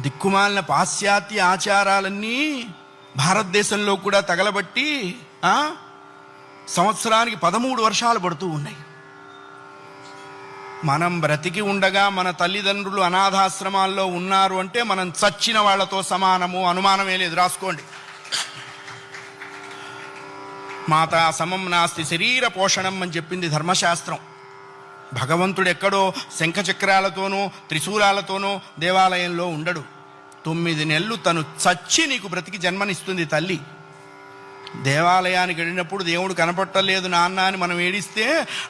దిక్కుమాలిన పాశ్చాత్య ఆచారాలన్నీ భారతదేశంలో కూడా తగలబట్టి సంవత్సరానికి 13 వర్షాలు పడుతూ ఉన్నాయి. మనం బ్రతికి ఉండగా మన తల్లిదండ్రులు అనాథాశ్రమాల్లో ఉన్నారు అంటే మనం చచ్చిన వాళ్లతో సమానము, అనుమానమే లేదు, రాసుకోండి. మాతా సమం నాస్తి శరీర పోషణం అని చెప్పింది ధర్మశాస్త్రం. భగవంతుడు ఎక్కడో శంఖచక్రాలతోనో త్రిశూలాలతోనో దేవాలయంలో ఉండడు. 9 నెలలు తను చచ్చి నీకు బ్రతికి జన్మనిస్తుంది తల్లి. దేవాలయానికి వెళ్ళినప్పుడు దేవుడు కనపట్టలేదు నాన్న అని మనం ఏడిస్తే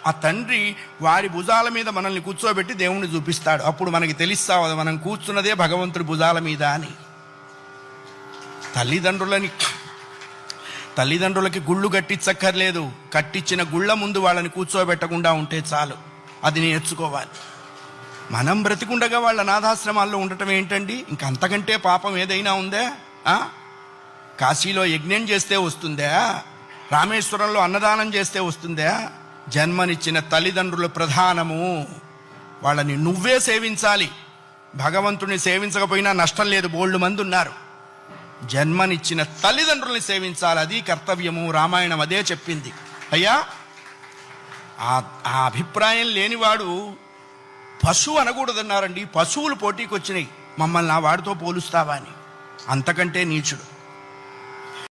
ఆ తండ్రి వారి భుజాల మీద మనల్ని కూర్చోబెట్టి దేవుణ్ణి చూపిస్తాడు. అప్పుడు మనకి తెలుస్తావు మనం కూర్చున్నదే భగవంతుడి భుజాల మీద అని. తల్లిదండ్రులకి గుళ్ళు కట్టించక్కర్లేదు. కట్టించిన గుళ్ళ ముందు వాళ్ళని కూర్చోబెట్టకుండా ఉంటే చాలు. అది నేర్చుకోవాలి. మనం బ్రతికుండగా వాళ్ళ అనాథాశ్రమాల్లో ఉండటం ఏంటండి? ఇంకంతకంటే పాపం ఏదైనా ఉందా? కాశీలో యజ్ఞం చేస్తే వస్తుందా? రామేశ్వరంలో అన్నదానం చేస్తే వస్తుందా? జన్మనిచ్చిన తల్లిదండ్రుల ప్రధానము. వాళ్ళని నువ్వే సేవించాలి. భగవంతుని సేవించకపోయినా నష్టం లేదు, బోల్డు మంది ఉన్నారు. జన్మనిచ్చిన తల్లిదండ్రుల్ని సేవించాలి, అది కర్తవ్యము. రామాయణం అదే చెప్పింది. అయ్యా, ఆ అభిప్రాయం లేనివాడు పశువు అనకూడదన్నారండి. పశువులు పోటీకి వచ్చినాయి, మమ్మల్ని ఆ వాడితో పోలుస్తావా అని. అంతకంటే నీచుడు.